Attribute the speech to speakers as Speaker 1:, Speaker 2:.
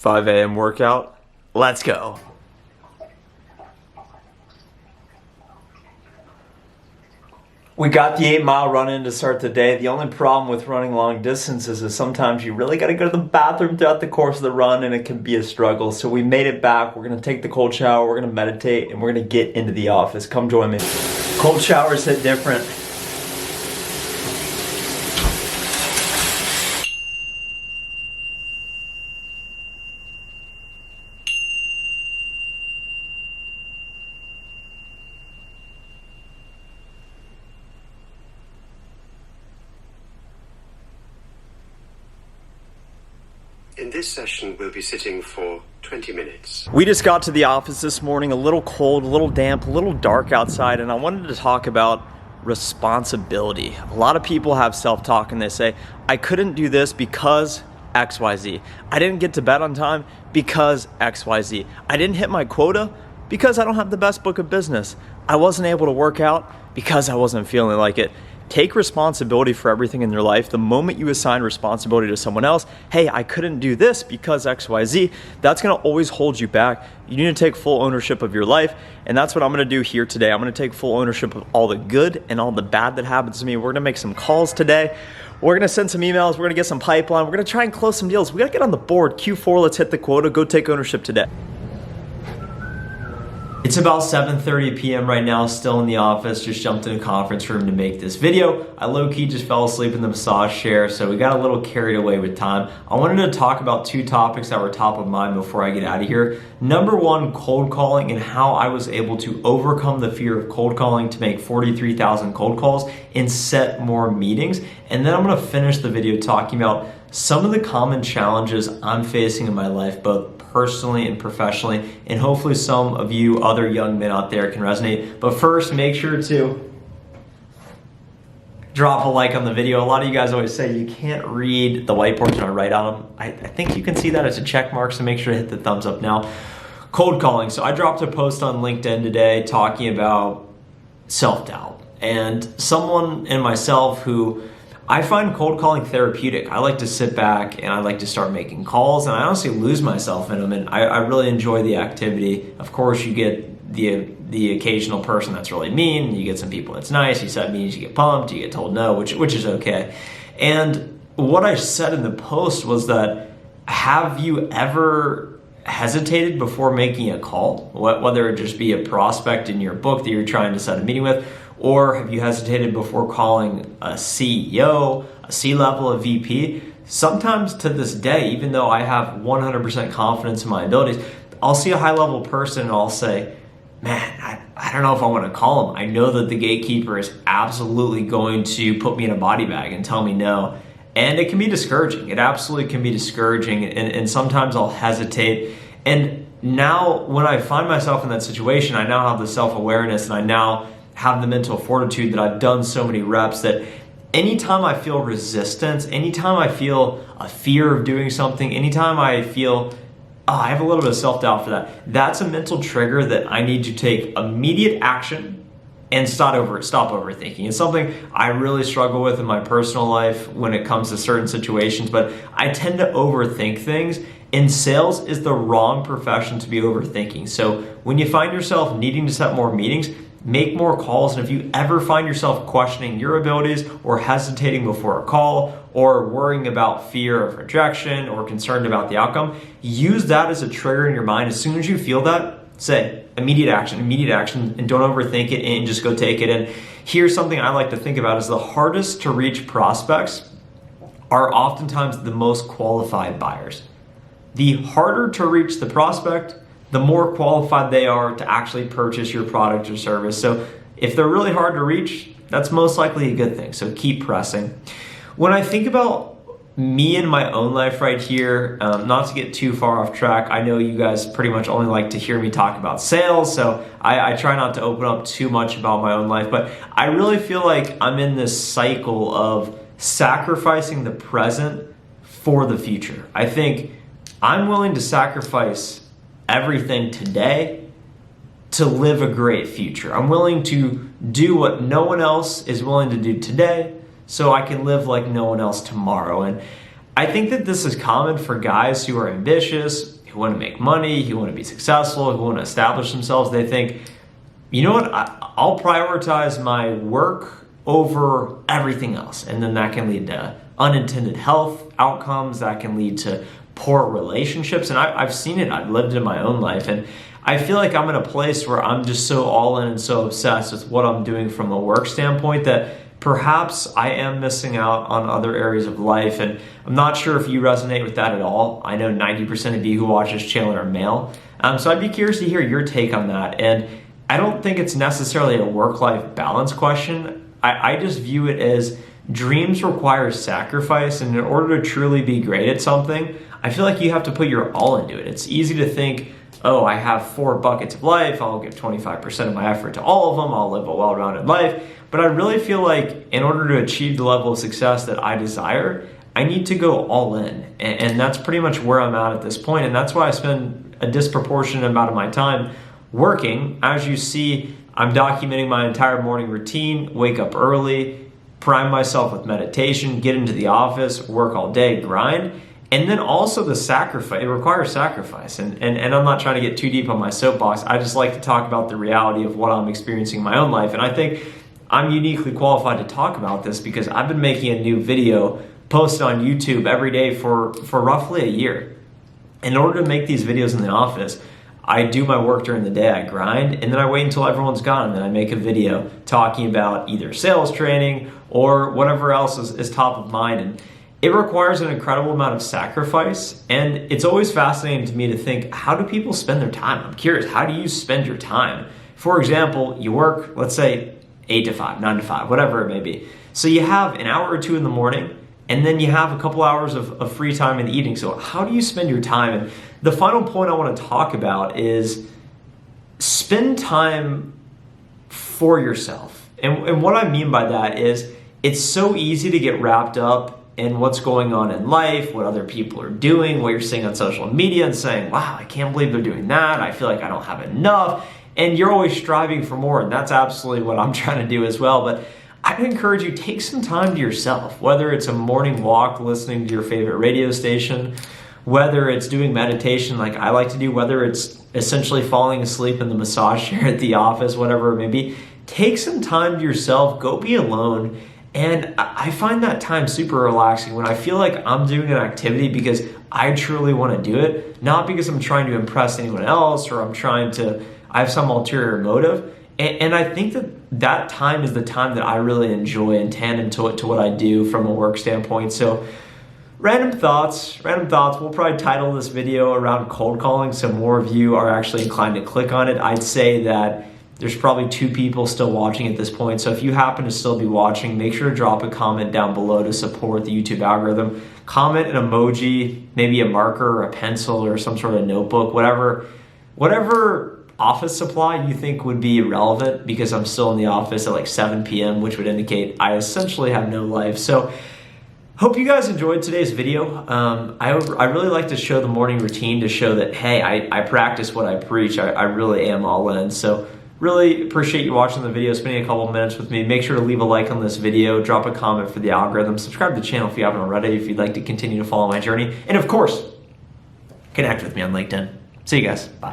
Speaker 1: 5 a.m. workout. Let's go. We got the 8-mile run in to start the day. The only problem with running long distances is sometimes you really got to go to the bathroom throughout the course of the run, and it can be a struggle. So we made it back. We're going to take the cold shower, we're going to meditate, and we're going to get into the office. Come join me. Cold showers hit different.
Speaker 2: In this session, we'll be sitting for 20 minutes.
Speaker 1: We just got to the office this morning, a little cold, a little damp, a little dark outside, and I wanted to talk about responsibility. A lot of people have self-talk and they say, I couldn't do this because XYZ. I didn't get to bed on time because XYZ. I didn't hit my quota because I don't have the best book of business. I wasn't able to work out because I wasn't feeling like it. Take responsibility for everything in your life. The moment you assign responsibility to someone else, hey, I couldn't do this because XYZ, that's gonna always hold you back. You need to take full ownership of your life, and that's what I'm gonna do here today. I'm gonna take full ownership of all the good and all the bad that happens to me. We're gonna make some calls today. We're gonna send some emails, we're gonna get some pipeline, we're gonna try and close some deals. We gotta get on the board. Q4, let's hit the quota, go take ownership today. It's about 7:30 p.m. right now, still in the office, just jumped in a conference room to make this video. I low-key just fell asleep in the massage chair, so we got a little carried away with time. I wanted to talk about two topics that were top of mind before I get out of here. Number one, cold calling, and how I was able to overcome the fear of cold calling to make 43,000 cold calls and set more meetings. And then I'm gonna finish the video talking about some of the common challenges I'm facing in my life, both personally and professionally, and hopefully some of you other young men out there can resonate. But first, make sure to drop a like on the video. A lot of you guys always say you can't read the whiteboards when I write on them. I think you can see that as a check mark, so make sure to hit the thumbs up now. Cold calling. So I dropped a post on LinkedIn today talking about self-doubt, and someone and myself who I find cold calling therapeutic. I like to sit back and I like to start making calls, and I honestly lose myself in them, and I really enjoy the activity. Of course, you get the occasional person that's really mean, you get some people that's nice, you set meetings, you get pumped, you get told no, which is okay. And what I said in the post was that, have you ever hesitated before making a call? Whether it just be a prospect in your book that you're trying to set a meeting with, or have you hesitated before calling a CEO, a C-level, a VP? Sometimes to this day, even though I have 100% confidence in my abilities, I'll see a high-level person and I'll say, man, I don't know if I want to call him. I know that the gatekeeper is absolutely going to put me in a body bag and tell me no. And it can be discouraging. It absolutely can be discouraging. And sometimes I'll hesitate. And now when I find myself in that situation, I now have the self-awareness, and I now have the mental fortitude that I've done so many reps that anytime I feel resistance, anytime I feel a fear of doing something, anytime I feel, I have a little bit of self-doubt for that, that's a mental trigger that I need to take immediate action and stop overthinking. It's something I really struggle with in my personal life when it comes to certain situations, but I tend to overthink things, and sales is the wrong profession to be overthinking. So when you find yourself needing to set more meetings, make more calls. And if you ever find yourself questioning your abilities or hesitating before a call or worrying about fear of rejection or concerned about the outcome, use that as a trigger in your mind. As soon as you feel that, say immediate action, and don't overthink it, and just go take it. And here's something I like to think about is the hardest to reach prospects are oftentimes the most qualified buyers. The harder to reach the prospect, the more qualified they are to actually purchase your product or service. So if they're really hard to reach, that's most likely a good thing. So keep pressing. When I think about me in my own life right here, not to get too far off track, I know you guys pretty much only like to hear me talk about sales, so I try not to open up too much about my own life, but I really feel like I'm in this cycle of sacrificing the present for the future. I think I'm willing to sacrifice everything today to live a great future. I'm willing to do what no one else is willing to do today so I can live like no one else tomorrow. And I think that this is common for guys who are ambitious, who want to make money, who want to be successful, who want to establish themselves. They think, you know what, I'll prioritize my work over everything else. And then that can lead to unintended health outcomes, that can lead to poor relationships. And I've seen it, I've lived it in my own life. And I feel like I'm in a place where I'm just so all in and so obsessed with what I'm doing from a work standpoint that perhaps I am missing out on other areas of life. And I'm not sure if you resonate with that at all. I know 90% of you who watch this channel are male. So I'd be curious to hear your take on that. And I don't think it's necessarily a work-life balance question. I just view it as dreams require sacrifice. And in order to truly be great at something, I feel like you have to put your all into it. It's easy to think, oh, I have 4 buckets of life. I'll give 25% of my effort to all of them. I'll live a well-rounded life. But I really feel like in order to achieve the level of success that I desire, I need to go all in. And that's pretty much where I'm at this point. And that's why I spend a disproportionate amount of my time working. As you see, I'm documenting my entire morning routine, wake up early, prime myself with meditation, get into the office, work all day, grind. And then also the sacrifice, it requires sacrifice. And I'm not trying to get too deep on my soapbox. I just like to talk about the reality of what I'm experiencing in my own life. And I think I'm uniquely qualified to talk about this because I've been making a new video posted on YouTube every day for roughly a year. In order to make these videos in the office, I do my work during the day, I grind, and then I wait until everyone's gone, and then I make a video talking about either sales training or whatever else is top of mind. And it requires an incredible amount of sacrifice, and it's always fascinating to me to think, how do people spend their time? I'm curious, how do you spend your time? For example, you work, let's say 8 to 5, 9 to 5, whatever it may be. So you have an hour or two in the morning, and then you have a couple hours of free time in the evening. So how do you spend your time? And the final point I want to talk about is spend time for yourself. And what I mean by that is it's so easy to get wrapped up in what's going on in life, what other people are doing, what you're seeing on social media and saying, wow, I can't believe they're doing that. I feel like I don't have enough. And you're always striving for more. And that's absolutely what I'm trying to do as well. But I'd encourage you, take some time to yourself, whether it's a morning walk, listening to your favorite radio station, whether it's doing meditation like I like to do, whether it's essentially falling asleep in the massage chair at the office, whatever it may be. Take some time to yourself, go be alone. And I find that time super relaxing when I feel like I'm doing an activity because I truly want to do it, not because I'm trying to impress anyone else or I have some ulterior motive. And I think that time is the time that I really enjoy in tandem to what I do from a work standpoint. So random thoughts. We'll probably title this video around cold calling so more of you are actually inclined to click on it. I'd say that there's probably 2 people still watching at this point. So if you happen to still be watching, make sure to drop a comment down below to support the YouTube algorithm. Comment an emoji, maybe a marker or a pencil or some sort of notebook, whatever office supply you think would be relevant, because I'm still in the office at like 7 p.m., which would indicate I essentially have no life. So hope you guys enjoyed today's video. I really like to show the morning routine to show that, hey, I practice what I preach. I really am all in. So really appreciate you watching the video, spending a couple minutes with me. Make sure to leave a like on this video, drop a comment for the algorithm, subscribe to the channel if you haven't already, if you'd like to continue to follow my journey. And of course, connect with me on LinkedIn. See you guys. Bye.